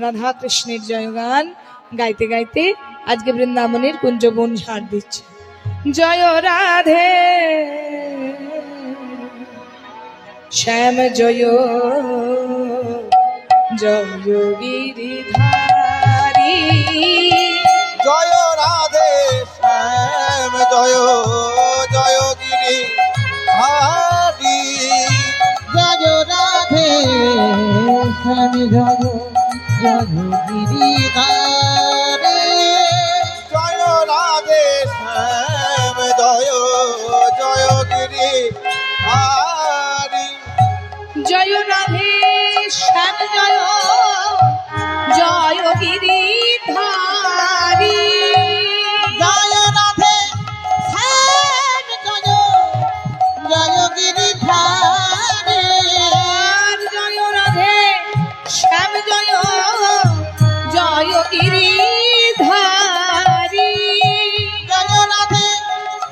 রাধা কৃষ্ণের জয়গান গাইতে গাইতে আজকে বৃন্দাবনের কুঞ্জবন ঝাড় দিচ্ছে। জয় রাধে শ্যাম জয় জয় গিরিধারী, জয় রাধে শ্যাম জয় জয় গিরিধারী, জয় রাধে শ্যাম জয় জয় গিরিধারী, জয় রাধে শ্যাম জয় জয় গিরিধারী, জয় রাধে শ্যাম জয় জয় গিরিধারী, জয় রাধে শ্যাম জয় জয় গিরিধারী, জয় রাধে শ্যাম জয় জয় গিরিধারী, জয় রাধে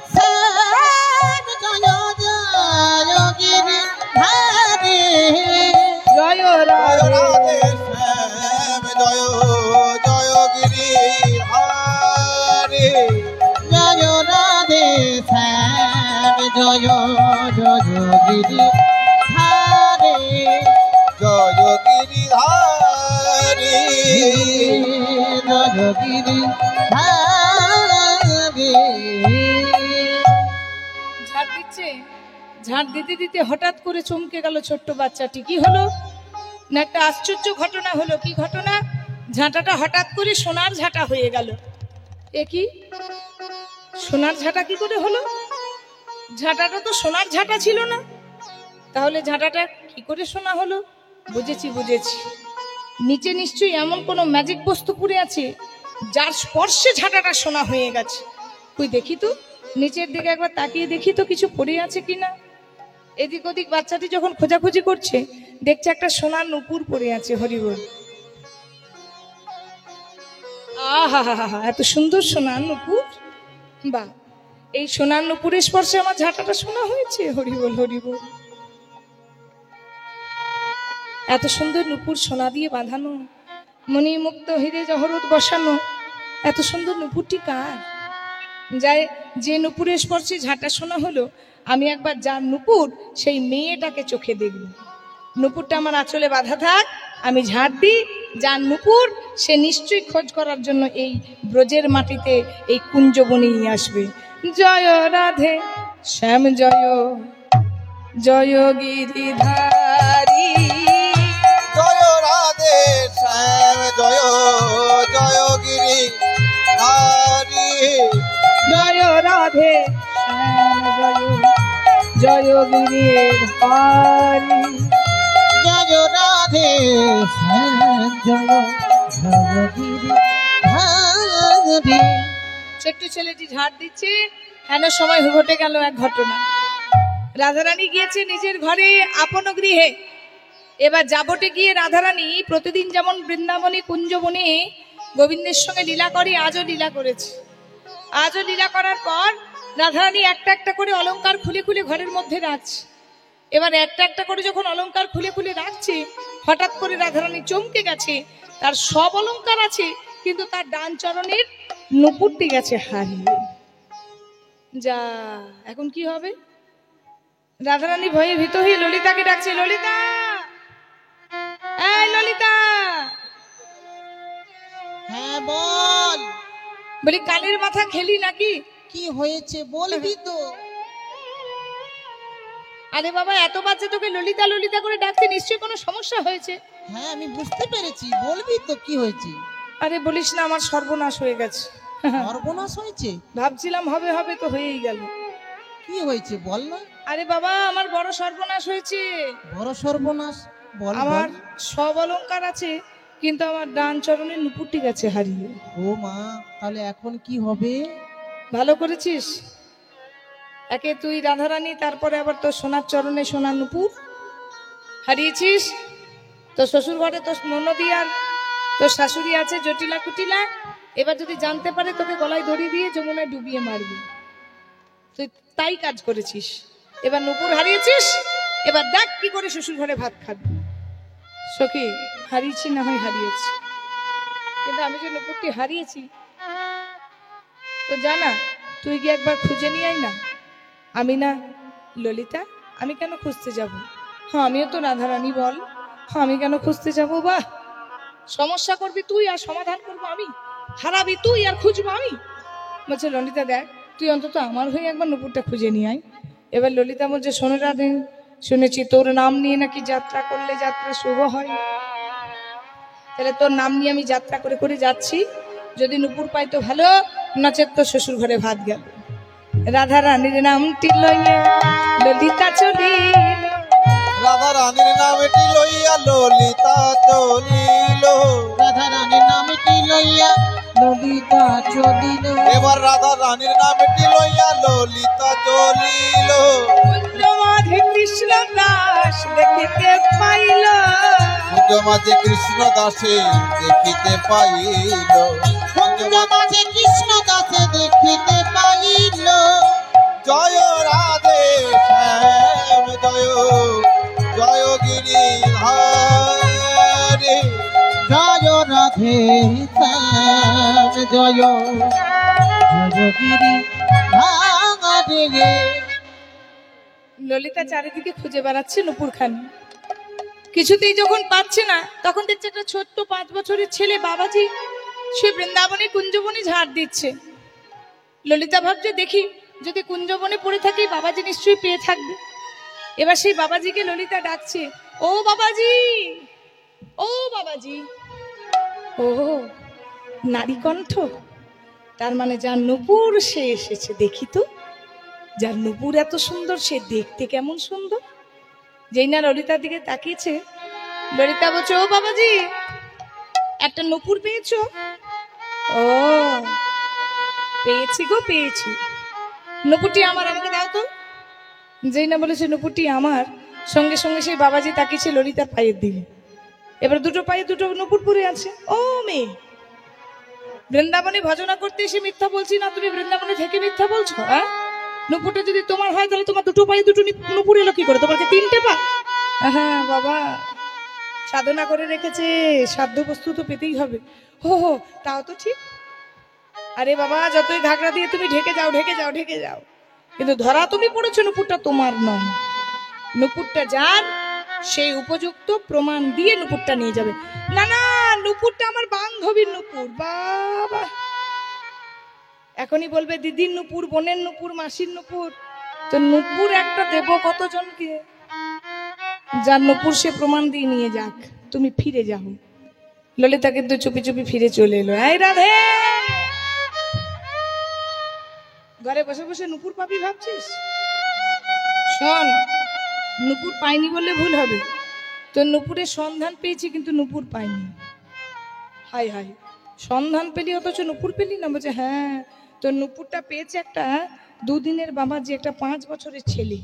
শ্যাম জয় জয় গিরিধারী, জয় জয় রাধে রাধে শ্যাম জয় জয় গিরিধারী, জয় রাধে শ্যাম জয় জয় গিরিধারী, জয় গিরিধারী, জয় গিরিধারী। ঝাড় দিচ্ছে, ঝাড় দিতে দিতে হঠাৎ করে চমকে গেল ছোট্ট বাচ্চাটি। কি হলো না, একটা আশ্চর্য ঘটনা হলো। কি ঘটনা? ঝাঁটাটা হঠাৎ করে সোনার ঝাঁটা হয়ে গেল। এ কি সোনার ঝাঁটা কি করে হলো? ঝাঁটাটা তো সোনার ঝাঁটা ছিল না, তাহলে ঝাঁটাটা কি করে সোনা হলো? বুঝেছি বুঝেছি, নিচে নিশ্চয়ই এমন কোনো ম্যাজিক বস্তু পড়ে আছে যার স্পর্শে ঝাঁটাটা সোনা হয়ে গেছে। তুই দেখি তো, নিচের দিকে একবার তাকিয়ে দেখি তো কিছু পড়ে আছে কিনা। এদিক ওদিক বাচ্চাটি যখন খোঁজাখুঁজি করছে, দেখছে একটা সোনার নুপুর পড়ে আছে। হরিবল। আহা হা হা, এত সুন্দর সোনার নুপুর! বা, এই সোনার নুপুরের স্পর্শে আমার ঝাঁটাটা সোনা হয়েছে। হরিবল হরিবল। এত সুন্দর নুপুর সোনা দিয়ে বাঁধানো, মণিমুক্ত হীরে জহরত বসানো, এত সুন্দর নুপুরটি কার? যায় যে নুপুরের স্পর্শে ঝাঁটা সোনা হলো, আমি একবার যার নুপুর সেই মেয়েটাকে চোখে দেখব। নুপুরটা আমার আঁচলে বাঁধা থাক, আমি ঝাড় দিই, যার নুপুর সে নিশ্চয়ই খোঁজ করার জন্য এই ব্রজের মাটিতে এই কুঞ্জবনেই আসবে। জয় রাধে শ্যাম জয় জয় গিরিধারী, জয় রাধে শ্যাম জয় জয় গিরিধারী, জয় রাধে শ্যাম জয় জয় গিরিধারী, জয় রাধে শ্যাম জয় জয় গিরিধারী। ছোট্ট ছেলেটি ঝাড় দিচ্ছে। হেন সময় ঘটে গেল এক ঘটনা। রাধারানী গিয়েছে নিজের ঘরে, আপন গৃহে। এবার যাবটে গিয়ে রাধারানী প্রতিদিন যেমন বৃন্দাবনী কুঞ্জবনে গোবিন্দের সঙ্গে লীলা করে, আজও লীলা করেছে। আজও লীলা করার পর রাধারানী একটা একটা করে অলংকার খুলে খুলে ঘরের মধ্যে রাখছে। এবার একটা একটা করে যখন অলংকার খুলে খুলে রাখছে, হঠাৎ করে রাধারানী চমকে গেছে। তার সব অলংকার আছে, কিন্তু তার ডান চরণের নুপুরটি গেছে হারিয়ে। যা, এখন কি হবে? রাধারানী ভয়ে ভীত হয়ে ললিতাকে ডাকছে। ললিতা, এই ললিতা! হ্যাঁ বল, বলি কানের মাথা খেলি নাকি? কি হয়েছে বলবি তো? আরে বাবা, এত বাচ্চা তোকে ললিতা ললিতা করে ডাকতে, নিশ্চয়ই কোনো সমস্যা হয়েছে। হ্যাঁ আমি বুঝতে পেরেছি, বলবি তো কি হয়েছে? আরে বলিস না, আমার সর্বনাশ হয়ে গেছে। সর্বনাশ হয়েছে? ভাবছিলাম হবে হবে, তো হয়েই গেল। কি হয়েছে বল না। আরে বাবা, আমার বড় সর্বনাশ হয়েছে। বড় সর্বনাশ? বল আমার বল। সব অলংকার আছে, কিন্তু আমার ডান চরণের নুপুরটি গেছে হারিয়ে। ও মা, তাহলে এখন কি হবে? ভালো করেছিস, একে তুই রাধারানী, তারপরে আবার তোর সোনার চরণে সোনার নুপুর। হারিয়েছিস। তোর শ্বশুর ঘরে তোর ননদি আর তোর শাশুড়ি আছে জটিলা কুটিলা, এবার যদি জানতে পারে তোকে গলায় দড়ি দিয়ে যমুনায় ডুবিয়ে মারবে। তুই তাই কাজ করেছিস। এবার নুপুর হারিয়েছিস, এবার দেখ কি করে শ্বশুর ঘরে ভাত খাবি। সখী, হারিয়েছি না হয় হারিয়েছি, কিন্তু আমি যে নুপুরটি হারিয়েছি তো জানা, তুই গিয়ে একবার খুঁজে নিয়ে আয় না। আমি না ললিতা, আমি কেন খুঁজতে যাব? হ্যাঁ, আমিও তো রাধারানী, বল। হ্যাঁ, আমি কেন খুঁজতে যাব? বাহ, সমস্যা করবি তুই আর সমাধান করবো আমি, হারাবি তুই আর খুঁজবো আমি। বলছে ললিতা দেখ, তুই অন্তত আমার হয়ে একবার নুপুরটা খুঁজে নিয়ে আয়। এবার ললিতা বলছে শোনো রাধে, শুনেছি তোর নাম নিয়ে নাকি যাত্রা করলে যাত্রা শুভ হয়। তাহলে তোর নাম নিয়ে আমি যাত্রা করে করে যাচ্ছি, যদি নুপুর পাই তো ভালো, নচেত তোর শ্বশুর ঘরে ভাত গেল। রাধা রানীর নামটি লইয়া ললিতা চলিল, রাধা রানীর নামটি লইয়া ললিতা চলিল। রাধা রানীর নামটি লইয়া ললিতা চলিল। এবার রাধা রানীর নামটি লইয়া ললিতা চলিল। কুঞ্জ মাঝে কৃষ্ণ দাস দেখিতে পাইল, কুঞ্জ মাঝে কৃষ্ণ দাসে দেখিতে পাইল। কুঞ্জ মাঝে কৃষ্ণ দাসে দেখিতে পাইল। জয় রাধে শ্যাম জয়, জয় গিরিধারী। জয় রাধে শ্যাম জয়, জয় গিরি ধারে। ললিতা চারিদিকে খুঁজে বেড়াচ্ছে নুপুর খানি, কিছুতেই যখন পাচ্ছে না তখন দেখছে একটা ছোট্ট 5 বছরের ছেলে বাবাজি সে বৃন্দাবনে কুঞ্জবনে ঝাড় দিচ্ছে। ললিতা ভাবছে দেখি যদি কুঞ্জবনে পড়ে থাকি বাবাজি নিশ্চয়ই পেয়ে থাকবে। এবার সেই বাবাজিকে ললিতা ডাকছে, ও বাবাজি, ও বাবাজি। ও নারী কণ্ঠ, তার মানে যার নুপুর সে এসেছে। দেখি তো, যার নুপুর এত সুন্দর সে দেখতে কেমন সুন্দর। যেই না ললিতার দিকে তাকিয়েছে, ললিতা বলছে ও বাবাজি, একটা নুপুর পেয়েছো? ও পেয়েছি গো, পেয়েছি। নুপুরটি আমার, আমাকে দাও তো। যেই না বলেছে নুপুরটি আমার, সঙ্গে সঙ্গে সেই বাবাজি তাকিয়েছে ললিতার পায়ের দিকে। এবার দুটো পায়ে দুটো নুপুর পরে আছে। ও মেয়ে, বৃন্দাবনে ভজনা করতে এসে মিথ্যা বলছি না, তুমি বৃন্দাবনে থেকে মিথ্যা বলছো? হ্যাঁ, নুপুরটা যদি তোমার হয় তাহলে তোমার দুটো পায়ে দুটো নুপুর এলো কি করে? তোমাকে 3টে পা? হ্যাঁ বাবা, সাধনা করে রেখেছে, সাধ্য বস্তু তো পেতেই হবে। হো হো, তাও তো ঠিক। আরে বাবা, যতই ঘাগরা দিয়ে তুমি ঢেকে যাও ঢেকে যাও ঢেকে যাও, কিন্তু ধরা তুমি পড়েছো নুপুরটা তোমার নয়। নুপুরটা যার, সেই উপযুক্ত প্রমাণ দিয়ে নুপুরটা নিয়ে যাবে। না না, নুপুরটা আমার বান্ধবীর নুপুর। বাবা, এখনই বলবে দিদির নুপুর, বোনের নুপুর, মাসির নুপুর। তো নুপুর একটা দেব কতজনকে? যার নুপুর সে প্রমাণ দিয়ে নিয়ে যাক, তুমি ফিরে যাও। ললিতা কিন্তু চুপি চুপি ফিরে চলে এলো। এই রাধে, ঘরে বসে বসে নুপুর পাবি ভাবছিস? শোন, নুপুর পাইনি বললে ভুল হবে। তো নুপুরের সন্ধান পেয়েছি কিন্তু নুপুর পাইনি। হাই হাই, সন্ধান পেলি অথচ নুপুর পেলি না? বলছে হ্যাঁ, তো নুপুরটা পেয়েছে একটা 2 দিনের বাবাজি, একটা 5 বছরের ছেলে।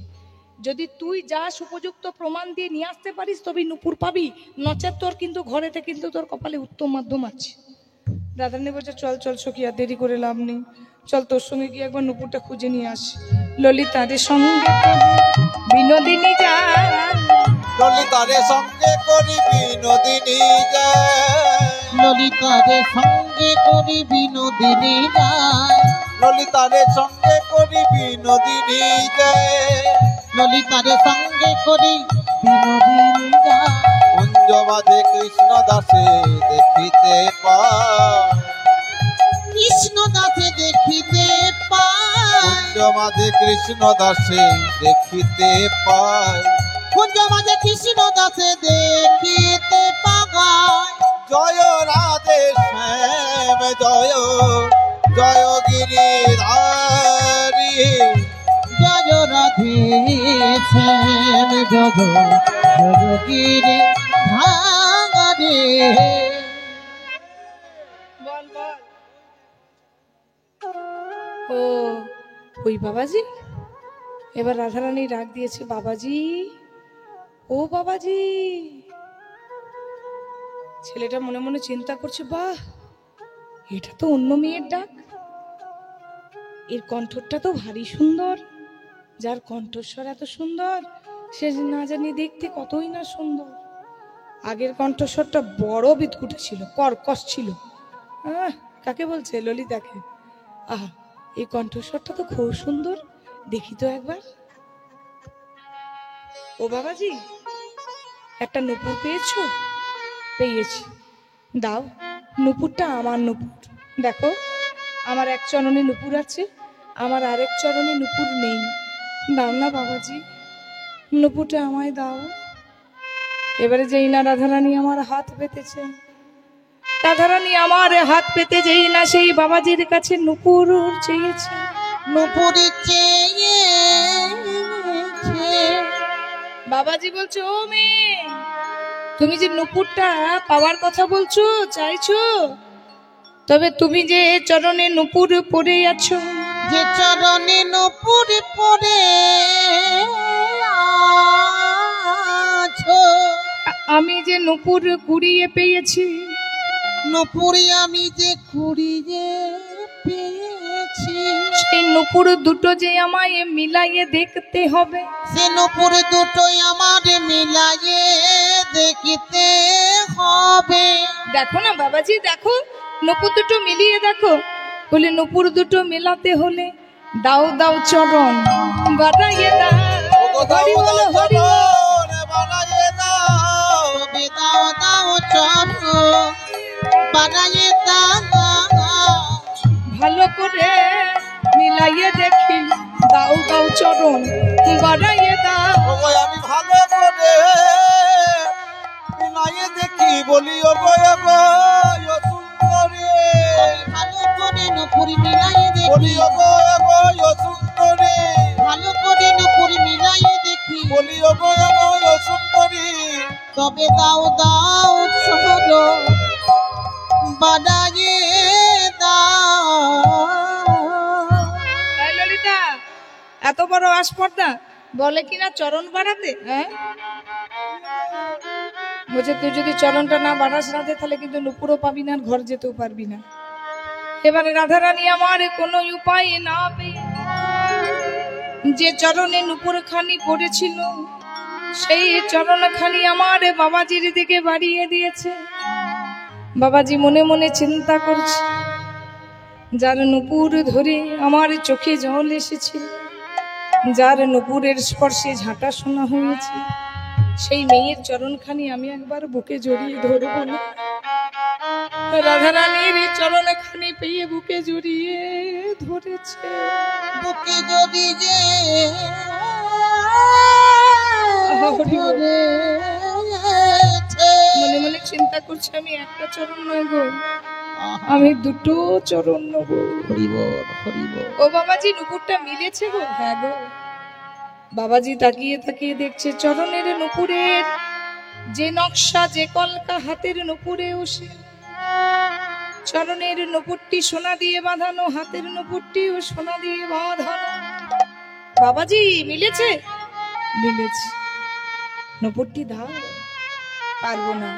যদি তুই যাস উপযুক্ত প্রমাণ দিয়ে নিয়ে আসতে পারিস তবেই নুপুর পাবি, নচেত তোর কিন্তু ঘরেতে কিন্তু তোর কপালে উত্তম মাধ্যম আছে। রাধারানী বলছে চল চল সখী, আর দেরি করে লাভ নেই, চল তোর সঙ্গে গিয়ে একবার নুপুরটা খুঁজে নিয়ে আসি। ললিতাদের সঙ্গে বিনোদিনী যায়, ললিতারে সঙ্গে করি বিনোদিনী যায়। ললিতারে সঙ্গে করি বিনোদিনী যায়। ললিতারে সঙ্গে করি বিনোদিনী যায়। ললিতারে সঙ্গে করি বিনোদিনী যায়। কুঞ্জ মাঝে কৃষ্ণ দাসে দেখিতে পায়। কৃষ্ণ দাসে দেখিতে পায়। কুঞ্জ মাঝে কৃষ্ণ দাসে দেখিতে পায়। কুঞ্জ মাঝে কৃষ্ণ দাসে দেখিতে পায়। জয় রাধে শ্যাম জয়, জয় গিরিধারী। জয় রাধে শ্যাম জয়, জয় গিরি ধারে। বল বল। ও ওই বাবাজি। এবার রাধারানী ডাক দিয়েছে, বাবাজি ও বাবাজি, ছেলেটা মনে মনে চিন্তা করছে, বাহ, এটা তো অন্য মেয়ের ডাক, এর কণ্ঠটা তো ভারী সুন্দর, যার কণ্ঠস্বর এত সুন্দর সে না জানি দেখতে কতই না সুন্দর। আগের কণ্ঠস্বরটা বড় বিদকুটে ছিল, কর্কশ ছিল। কাকে বলছে? ললিতাকে। আহা, এই কণ্ঠস্বরটা তো খুব সুন্দর, দেখি তো একবার। ও বাবাজি, একটা নূপুর পেয়েছো? পেয়েছি, দাও। নূপুরটা আমার নূপুর, দেখো আমার এক চরণে নূপুর আছে, আমার আরেক চরণে নূপুর নেই। দাও না বাবাজি, নূপুরটা আমায় দাও। এবারে যেই না রাধারানী আমার হাত পেতেছে, রাধারানী আমার হাত পেতে যেই না সেই বাবাজির কাছে নূপুর চেয়েছে, নূপুর চেয়েছে। বাবাজি বলছো, ও মেয়ে, তুমি যে নূপুরটা পাওয়ার কথা বলছো, চাইছো, তবে তুমি যে চরণে নূপুর পরে আছো, যে চরণে নূপুর পরে আছো, আমি যে নূপুর কুড়িয়ে পেয়েছি, নূপুরি আমি যে কুড়িয়ে পেয়েছি, সেই নূপুর দুটো যে আমায় মিলাইয়ে দেখতে হবে, সে নূপুর দুটোই আমার মিলাইয়ে দেখতে হবে। দেখো না বাবাজি, দেখো নূপুর দুটো মিলিয়ে দেখো। বলে নূপুর দুটো মেলাতে হলে দাও দাও চরণ বাড়াইয়ে দাও, হরি বল হরি বল। বানাইয়ে দাও, তবে দাও দাও চরণ বানাইয়ে দাও, ভালো করে মিলাইয়ে দেখি, দাও দাও চরণ বাড়াইয়ে দাও। ওগো আমি ভালো করে মিলাইয়ে দেখি, বলি ওগো ওগো ও সুন্দরী, ভালো করে নূপুর মিলাইয়ে বলি দেখি, ওগো ওগো ও সুন্দরী, ভালো করে নূপুর মিলাইয়ে দেখি, বলি ওগো ওগো ও সুন্দরী, তবে দাও দাও চরণ বানাইয়ে দাও। তাই ললিতা, এত বড় আস্পর্ধা, বলে কিনা চরণ বাড়াতে, হ্যাঁ বলছে তুই যদি চরণটা না বাড়াস রাধে, তাহলে কিন্তু নুপুরও পাবি না, আর ঘর যেতেও পারবি না। এবারে রাধারানী আমার কোনো উপায় না পেয়ে যে চরণে নুপুর খানি পড়েছিল, সেই চরণ খানি আমার বাবাজির দিকে বাড়িয়ে দিয়েছে। বাবাজি মনে মনে চিন্তা করছে, যার নুপুর ধরে আমার চোখে জল এসেছিল, যার নুপুরের স্পর্শে ঝাঁটা শোনা হয়েছে, সেই মেয়ের চরণখানি আমি একবার বুকে জড়িয়ে ধরবো না। রাধারানীর চরণখানি পেয়ে বুকে জড়িয়ে ধরেছে, বুকে যদি যে মনে মনে চিন্তা করছে, আমি একটা চরণ নয় গো, আমি দুটো চরণ নেব। ও বাবাজি, নুপুরটা মিলেছে গো? হ্যাঁ গো। বাবাজি তাকিয়ে তাকিয়ে দেখছে চরণের নুপুরের যে নকশা, যে কলকা হাতের নুপুরেও সে, চরণের নুপুরটি সোনা দিয়ে বাঁধানো, হাতের নুপুরটিও সোনা দিয়ে বাঁধানো। বাবাজি মিলেছে? মিলেছে। নুপুরটি দাও। পারবো না।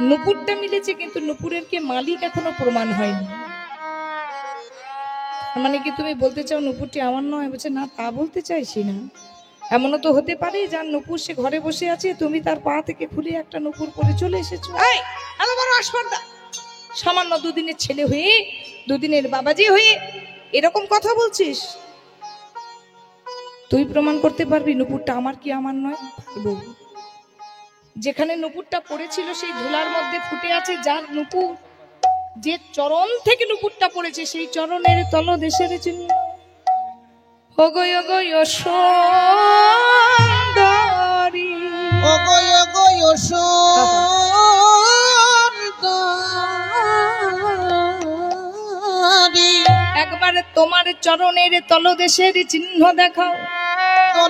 নুপুরটা মিলেছে, কিন্তু নুপুরের কে মালিক এখনো প্রমাণ হয়নি। মানে কি তুমি বলতে চাও নুপুরটি আমার নয়? বলছে না, তা বলতে চাইছি না। এমনও তো হতে পারে যার নুপুর সে ঘরে বসে আছে, তুমি তার পা থেকে খুলে একটা নুপুর পরে চলে এসেছো। এই এত বড় আস্পর্ধা! সামান্য দুদিনের ছেলে হয়ে, দুদিনের বাবাজি হয়ে এরকম কথা বলছিস? তুই প্রমাণ করতে পারবি নুপুরটা আমার কি আমার নয়? পারবো। যেখানে নুপুরটা পড়েছিল সেই ধুলার মধ্যে ফুটে আছে যার নুপুর, যে চরণ থেকে নুপুরটা পড়েছে সেই চরণের তলদেশের চিহ্ন। ওগোয় ওগোয় সুন্দরী, ওগোয় ওগোয় সুন্দরী, একবার তোমার চরণের তলদেশের চিহ্ন দেখাও।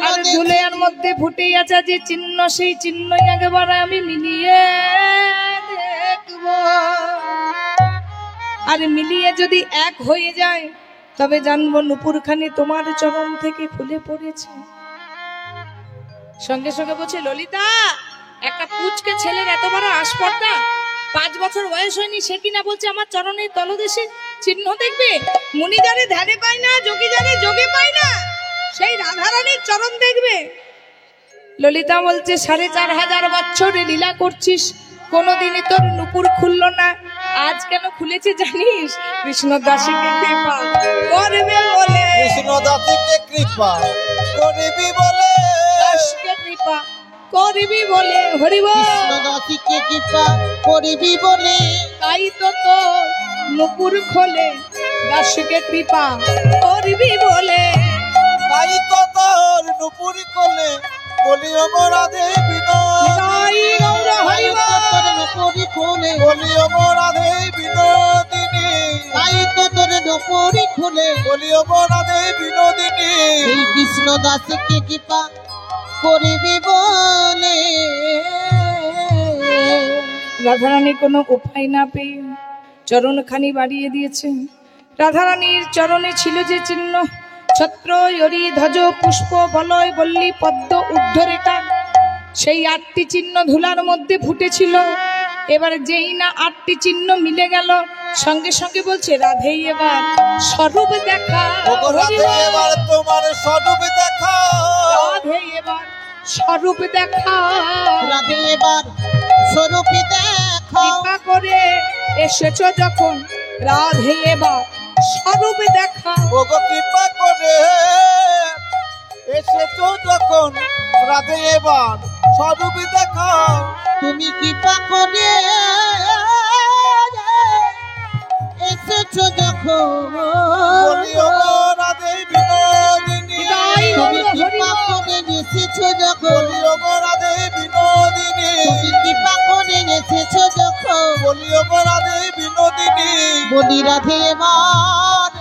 আর ধুলের মধ্যে ফুটে আছে যে চিহ্ন, সেই চিহ্ন একবার আমি মিলিয়ে দেখব। আর মিলিয়ে যদি এক হয়ে যায় তবে জানবো নুপুরখানি তোমার চরণ থেকে খুলে পড়েছে। সঙ্গে সঙ্গে বলছে ললিতা, একটা পুচকে ছেলের এত বড় আসপর্দা, 5 বছর বয়স হয়নি, সে কিনা বলছে আমার চরণের তলদেশে চিহ্ন দেখবে। মুনিদারে ধ্যানে পায় না, যোগীদারে যোগে পায় না, সেই রাধারানীর চরণ দেখবে। ললিতা বলছে 4500 বছরে লীলা করছিস, কোনোদিনই তোর নুপুর খুললো না, আজ কেন খুলেছে জানিস? কৃষ্ণ দাসীকে কৃপা করবে বলে, কৃষ্ণ দাসীকে কৃপা করিবি বলে, দাসকে কৃপা করবি বলে, হরিবল। কৃষ্ণ দাসীকে কৃপা করিবি বলে, তাই তো তোর নুপুর খোলে, দাসকে কৃপা করবি বলে। তাই তো তোর নুপুরি কোলে বলিও গো রাধে বিনোদিনী, তাই গৌর হরিবল। তোর নুপুরি খোলে, বলিও গো রাধে বিনোদিনী, তাই তো তোর নুপুরি খোলে, বলিও গো রাধে বিনোদিনী। সেই কৃষ্ণ দাসীকে কৃপা করিবি বলে। রাধারানী কোনো উপায় না পেয়ে চরণখানি বাড়িয়ে দিয়েছেন। রাধারানীর চরণে ছিল যে চিহ্ন, ছত্র ইয়রি ধ্বজ পুষ্প বলয় বল্লী পদ্ম উদ্ধরেখা, সেই 8টি চিহ্ন ধুলার মধ্যে ফুটেছিল। এবার যেই না 8টি চিহ্ন মিলে গেল, সঙ্গে সঙ্গে বলছে রাধে এবার স্বরূপ দেখা, ওগো রাধে এবার তোমার স্বরূপ দেখা, রাধে এবার স্বরূপ দেখা, রাধে এবার স্বরূপী দেখা, কৃপা করে এসেছো যখন রাধে এবার স্বরূপ দেখা। ওগো কৃপা করে এসেছো যখন রাধে এবার স্বরূপ দেখা। তুমি কৃপা করে এসেছো যখন, বলিও গো রাধে বিনোদিনী, তাই তুমি গৌর কৃপা হরিবল। করে এসেছো যখন, বলিও গো রাধে বিনোদিনী, তুমি কৃপা করে এসেছো যখন, বলিও গো রাধে বিনোদিনী। বলি রাধে এবার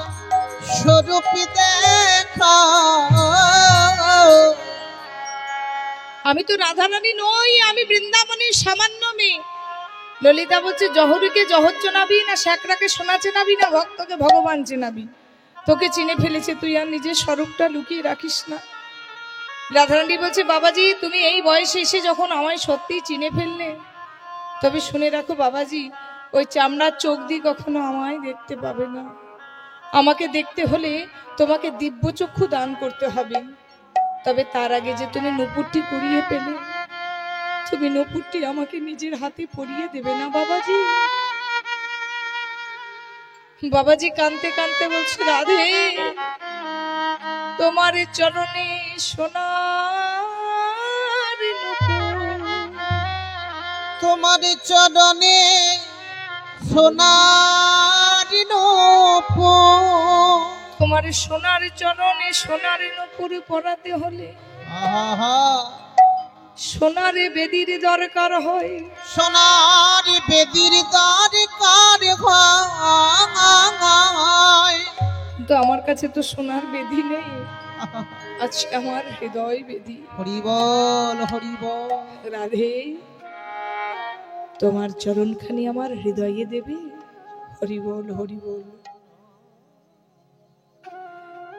স্বরূপী দেখা। আমি তো রাধারানী নই, আমি বৃন্দাবনের সামান্য মেয়ে। ললিতা বলছে জহরুকে জহর চেনাবি না, শ্যাকরাকে সোনা চেনাবি না, ভক্তকে ভগবান চেনাবি? তোকে চিনে ফেলেছে, তুই আর নিজের স্বরূপটা লুকিয়ে রাখিস না। রাধারানী বলছে বাবাজি, তুমি এই বয়সে এসে যখন আমায় সত্যি চিনে ফেললে, তবে শুনে রাখো বাবাজি, ওই চামড়ার চোখ দিয়ে কখনো আমায় দেখতে পাবে না। আমাকে দেখতে হলে তোমাকে দিব্য চক্ষু দান করতে হবে। তবে তার আগে যে তুমি নুপুরটি পরিয়ে পেলে, তুমি নুপুরটি আমাকে নিজের হাতে পরিয়ে দেবে না বাবাজি? বাবাজি কাঁদতে কাঁদতে বলছে রাধে, তোমার চরণে সোনার নুপুর, তোমার চরণে সোনার নূপুর, তোমার সোনার চরণে সোনার নুপুর পরাতে হলে আহা, সোনার বেদির দরকার হয়। সোনার বেদির দরকার হয়। কিন্তু আমার কাছে তো সোনার বেদি নেই, আজকে আমার হৃদয় বেদি। হরিবল হরিবল। রাধে, তোমার চরণখানি আমার হৃদয়ে দেবে। হরিবল হরিবল।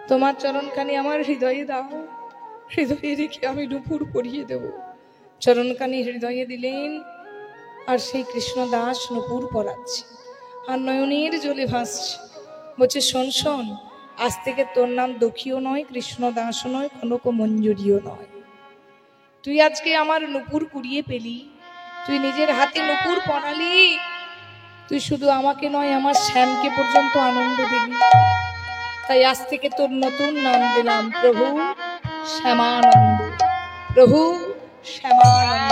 তোমার চরণখানি আমার হৃদয়ে দাও, হৃদয়ে রেখে আমি নুপুর পরিয়ে দেব। চরণখানি হৃদয়ে দিলেন, আর সেই কৃষ্ণ দাস নুপুর পরাচ্ছে, আর নয়নের জলে ভাসছে। বলছে শোন শোন, আজ থেকে তোর নাম দক্ষিও নয়, কৃষ্ণ দাসও নয়, কনক মঞ্জুরিও নয়। তুই আজকে আমার নুপুর কুড়িয়ে পেলি, তুই নিজের হাতে নুপুর পরালি, তুই শুধু আমাকে নয় আমার শ্যামকে পর্যন্ত আনন্দ দিবি। তাই আজ থেকে তোর নতুন নাম দিলাম প্রভু শ্যামানন্দ, প্রভু শ্যামানন্দ,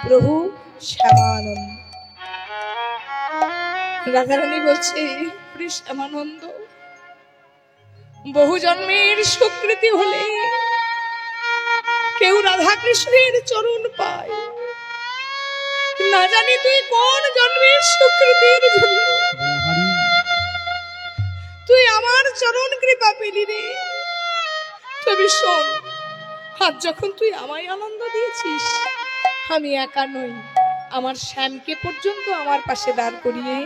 প্রভু শ্যামানন্দ। রাধারানী বলছে শ্যামানন্দ, বহু জন্মের স্বীকৃতি হলে কেউ রাধা কৃষ্ণের চরণ পায় না, জানি তুই কোন জন্মের স্বীকৃতির জন্য তুই আমার চরণ কৃপা পেলি রে। তবে শোন, আজ যখন তুই আমায় আনন্দ দিয়েছিস, আমি একা নই, আমার শ্যামকে পর্যন্ত আমার পাশে দাঁড় করিয়ে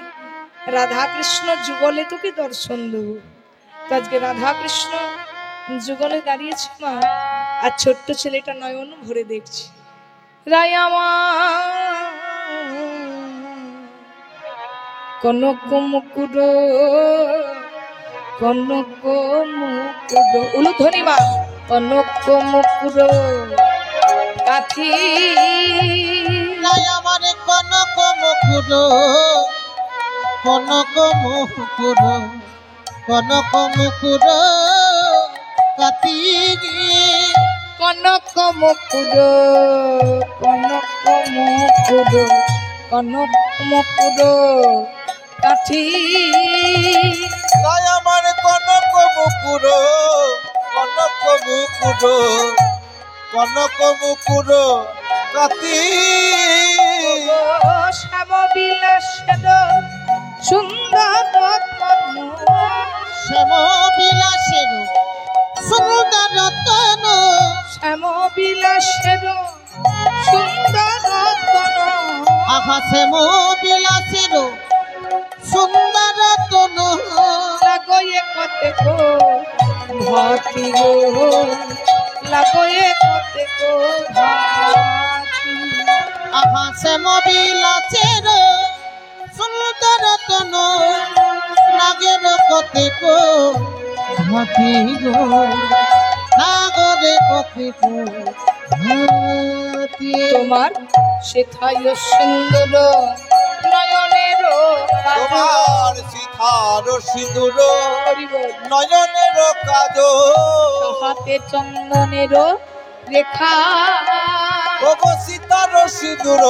রাধা কৃষ্ণ যুগলে তোকে দর্শন দেব। আজকে রাধা কৃষ্ণ যুগলে দাঁড়িয়েছে মা, আর ছোট্ট ছেলেটা নয়ন ভরে দেখছে। রায় আমার কনক মুকুর, কনক মুকুর, উলুধ্বনি মা, কনক মুকুর কাঠি। রায় আমার কনক মুকুর, কনক মুকুর, কনক মুকুর কাতি। কনক মুকুর, কনক মুকুর, কনক মুকুর কাঠি। তাই আমার কনক মুকুর, কনক মুকুর, কনক মুকুর কাতি। শ্যাম বিলাসের সুন্দর তনু, শ্যাম বিলাসের সুন্দর তনু, শ্যাম বিলাসের সুন্দর তনু। আহা শ্যাম বিলাসের সুন্দর তনু। লাগয়ে কতে গো ভাতি গো, লাগয়ে কতে গো ভাতি। আহা শ্যাম বিলাসের সুন্দর তনু, লাগের কতে গো ভাতি গো, সাগরে কতে গো ভাতি। তোমার সেথায় সুন্দর নয়নের তোমার সিথার সিঁদুর হরিবল, নয়নের কাজ। হাতে চন্দনের রেখা। ওগো সীতার সিঁদুর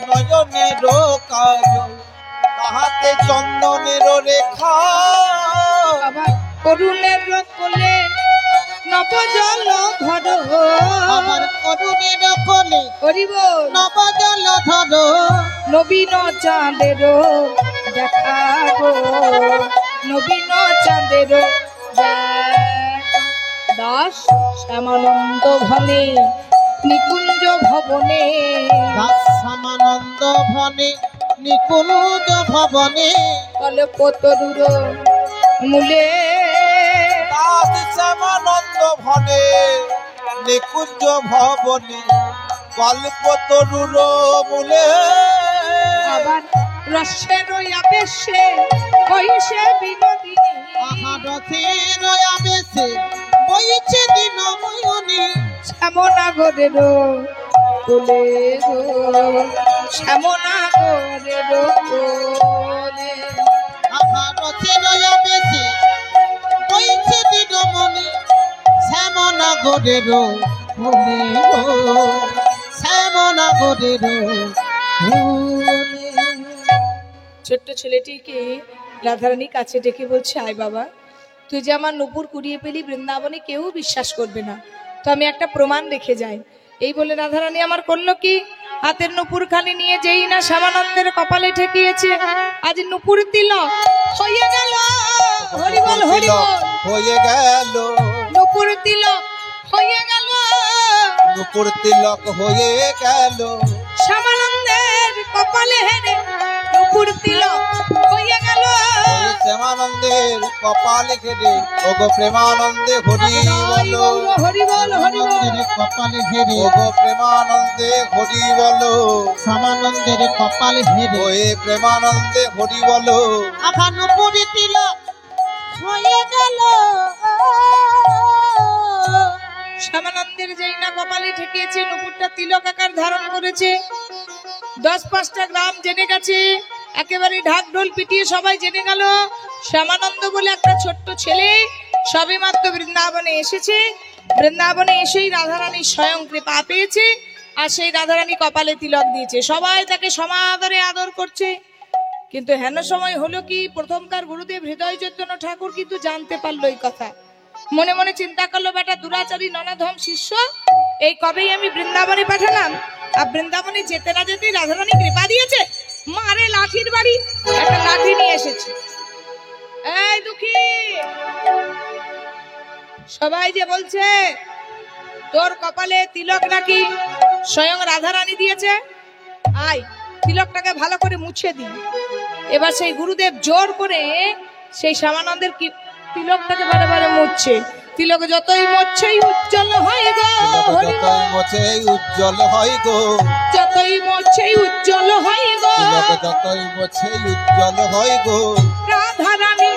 নয়নের কাজ, তাহাতে চন্দনের রেখা। আবার করুণের কোলে নবজল ধর, আমার করুণের কোলে হরিবল, নবজল ধর। নবীন চাঁদের দেখা গো, নবীন চাঁদের দাস শ্যামানন্দ ঘনে নিকুঞ্জ ভবনে। দাস শ্যামানন্দ ভনে নিকুঞ্জ ভবনে। কল্পতরুর মূলে, দাস শ্যামানন্দ ভনে নিকুঞ্জ ভবনে, কল্পতরুর মূলে। আবার রসের আবেশে হইছে বিনোদিনী। আহা রথের আবেশে বইছে দিন ময়ূরী। শ্যামনাগরের কোলে গো, শ্যামনাগরের কোলে। আহা রথের আবেশে বইছে দিন মনি। শ্যামনগরের কোলে গো, শ্যামনগরের কোলে। ছোট্ট ছেলেটিকে রাধারানী কাছে ডেকে বলছে, আয় বাবা, তুই যে আমার নুপুর কুড়িয়ে পেলি বৃন্দাবনে কেউ বিশ্বাস করবে না, তো আমি একটা প্রমাণ রেখে যাই। এই বলে রাধারানী আমার করলো কি, হাতের নুপুর খালি নিয়ে যেই না শ্যামানন্দের কপালে ঠেকিয়েছে, আজ নুপুর তিলক হয়ে গেল। হরিবল হরিবল, হয়ে গেল, নুপুর তিলক হয়ে গেল, নুপুর তিলক হয়ে গেল। শ্যামানন্দের কপালে হেরে নুপুর তিলক হয়ে গেল। শ্যামানন্দের কপাল ঘেরে ওগো প্রেমানন্দে হরি বলো, হরিবল হরিবল, শ্যামানন্দের কপালে হেরে ওগো প্রেমানন্দে হরি বলো, শ্যামানন্দের কপালে হেরে ওয়ে প্রেমানন্দে হরি বলো। আখা নুপুরি তিলক হয়ে গেল। শ্যামানন্দের যেই না কপালে ঠেকিয়েছে, নুপুরটা তিলক আকার ধারণ করেছে। 10-5টা গ্রাম জেনে গেছে, একেবারে ঢাক ঢোল পিটিয়ে সবাই জেনে গেল শ্যামানন্দ বলে একটা ছোট্ট ছেলে সবে মাত্র বৃন্দাবনে এসেছে। বৃন্দাবনে এসেই রাধারানী স্বয়ং কৃপা পেয়েছে, আর সেই রাধারানী কপালে তিলক দিয়েছে। সবাই তাকে সমাদরে আদর করছে। কিন্তু হেন সময় হলো কি, প্রথমকার গুরুদেব হৃদয় চৈতন্য ঠাকুর কিন্তু জানতে পারলো এই কথা। মনে মনে চিন্তা করলো, বেটা দুরাচারী ননাধম শিষ্য, এই কবেই আমি বৃন্দাবনে পাঠালাম, আর বৃন্দাবনে যেতে না যেতেই রাধারানী কৃপা দিয়েছে, মারে লাঠির বাড়ি, একটা লাঠি নিয়ে এসেছে। এই দুঃখী, সবাই যে বলছে তোর কপালে তিলক নাকি স্বয়ং রাধারানী দিয়েছে, আয় তিলকটাকে ভালো করে মুছে দি। এবার সেই গুরুদেব জোর করে সেই শ্যামানন্দের তিলকটাকে বারে বারে মুছছে, তিলক যতই মোছেই উজ্জ্বল হয় গো হরি বল। যতই মোছেই উজ্জ্বল হয় গো, যতই মোছেই উজ্জ্বল হয় গো তিলক যতই মোছেই উজ্জ্বল হয় গো, রাধা রানী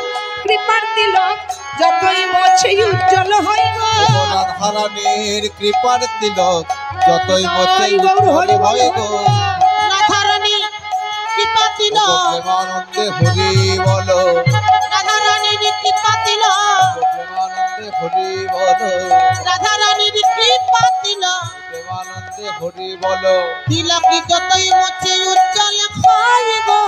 কৃপার তিলক যতই মোছেই উজ্জ্বল হয় গো। রাধারানীর কৃপার তিলক যতই মোছেই উজ্জ্বল হয় গো। রাধারানী কৃপা তিলক, প্রেমানন্দে হরি বলো, রাধারানীর কৃপা তিলক, প্রেমানন্দে হরি বলো, রাধারানীর কৃপা তিলক, প্রেমানন্দে হরি বলো। তিলকি যতই মোছে উজ্জ্বল হয় গো।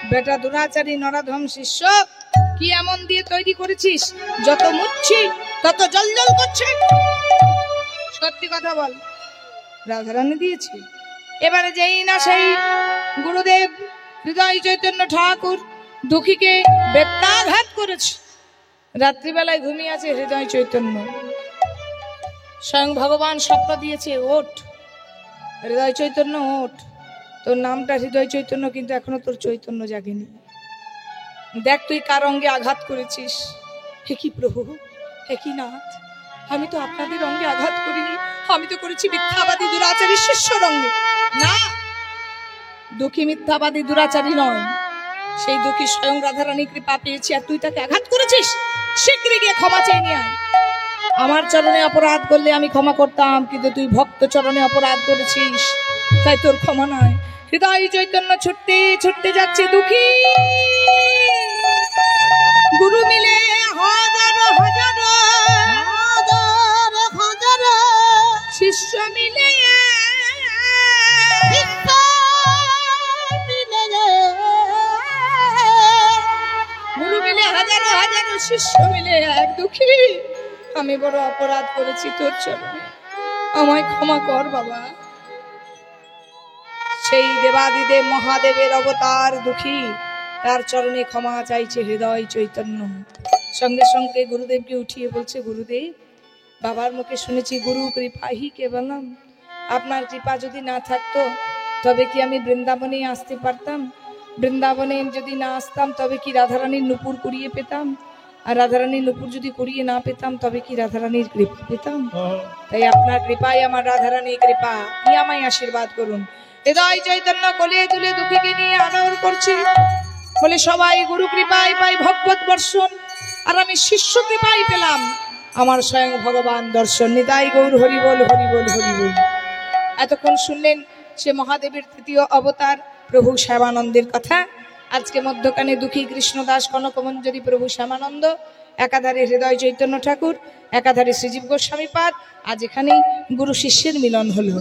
বেটা দুরাচারী নরাধম শিষ্য, কি এমন দিয়ে তৈরি করেছিস যত মুচ্ছি তত জলজল করছে? সত্যি কথা বল, রাধারানী দিয়েছে। এবারে যেই না সেই গুরুদেব হৃদয় চৈতন্য ঠাকুর দুঃখীকে বেত্রাঘাত করেছে। রাত্রিবেলায় ঘুমিয়ে আছে হৃদয় চৈতন্য, স্বয়ং ভগবান স্বপ্ন দিয়েছে, ওঠ হৃদয় চৈতন্য ওঠ, তোর নামটা হৃদয় চৈতন্য কিন্তু এখনো তোর চৈতন্য জাগেনি। দেখ তুই কার অঙ্গে আঘাত করেছিস। হে কি প্রভু, হে কি নাথ, আমি তো আপনাদের অঙ্গে আঘাত করিনি, আমি তো করেছি মিথ্যাবাদী দুরাচারী শিষ্যর অঙ্গে। না, দুঃখী মিথ্যাবাদী দুরাচারী নয়, সেই দুঃখী স্বয়ং রাধারানী কৃপা পেয়েছি, আর তুই তাকে আঘাত করেছিস। শীঘ্রই গিয়ে ক্ষমা চেয়ে নিয়ে আয়। আমার চরণে অপরাধ করলে আমি ক্ষমা করতাম, কিন্তু তুই ভক্ত চরণে অপরাধ করেছিস, তাই তোর ক্ষমা নয়। হৃদয় চৈতন্য ছুটতে ছুটতে যাচ্ছে দুঃখী, গুরু মিলে হাজার হাজার হাজার হাজার শিষ্য মিলে শিষ্য মিলে, গুরু মিলে হাজার হাজার শিষ্য মিলে এক দুঃখী, আমি বড় অপরাধ করেছি তোর চরণে, আমায় ক্ষমা কর বাবা। সেই দেবাদিদেব মহাদেবের অবতার দুঃখী, তার চরণে ক্ষমা চাইছে হৃদয় চৈতন্য। সঙ্গে সঙ্গে গুরুদেবকে উঠিয়ে বলছে, গুরুদেব, বাবার মুখে শুনেছি গুরু কৃপাহি কেবলম, আপনার কৃপা যদি না থাকতো তবে কি আমি বৃন্দাবনে আসতে পারতাম? বৃন্দাবনে যদি না আসতাম তবে কি রাধারানীর নূপুর কুড়িয়ে পেতাম? আর রাধারানীর নূপুর যদি কুড়িয়ে না পেতাম তবে কি রাধারানীর কৃপা পেতাম? তাই আপনার কৃপাই আমার রাধারানীর কৃপা, কি আমায় আশীর্বাদ করুন। হৃদয় চৈতন্য কোলে তুলে দুঃখীকে নিয়ে আদর করছে, বলে সবাই গুরু কৃপায় পাই ভগবত বর্ষণ, আর আমি শিষ্য কৃপায় পেলাম আমার স্বয়ং ভগবান দর্শন। নিতাই গৌর হরি বল, হরি বল, হরি বল। এতক্ষণ শুনলেন সে মহাদেবের তৃতীয় অবতার প্রভু শ্যামানন্দের কথা। আজকে মধ্যখানে দুঃখী কৃষ্ণদাস কনকমঞ্জরি প্রভু শ্যামানন্দ, একাধারে হৃদয় চৈতন্য ঠাকুর, একাধারে শ্রীজীব গোস্বামী পাদ, আজ এখানেই গুরু শিষ্যের মিলন হলো।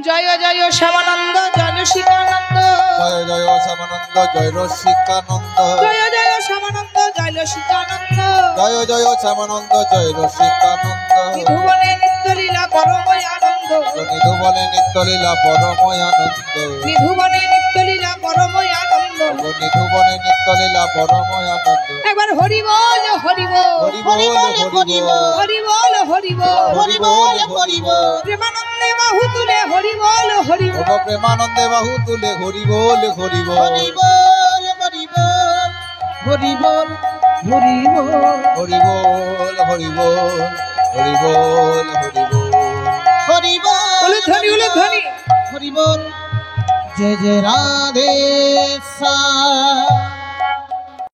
জয় জয় শ্যামানন্দ, জয় রসিকানন্দ, জয় জয় শ্যামানন্দ, জয় রসিকানন্দ, জয় জয় শ্যামানন্দ, জয় রসিকানন্দ, জয় জয় শ্যামানন্দ, জয় রসিকানন্দ। নিধুবনে নিত্যলীলা পরময় আনন্দ, নিধুবনে নিত্যলীলা পরময় আনন্দ, নিধুবনে নিত্যলীলা পরময় আনন্দ। নিধুবনে নিত্যলীলা পরময় আনন্দ। একবার হরি বল, হরি বল, হরি বল, হরি বল, হরি বল, হরি বল, হরি বল, হরি বল, প্রেমানন্দে বাহু তুলে হরি বল, হরি বল। ওগো প্রেমানন্দে বাহু তুলে হরি বল, হরি বল, হরি বল, হরি বল, হরি বল, হরি বল, হরি বল, হরি বল, হরি বল, হরি বল। হরি বল, বলে ধ্বনি, বলে ধ্বনি। হরি বল। জয় জয় রাধে শ্যাম।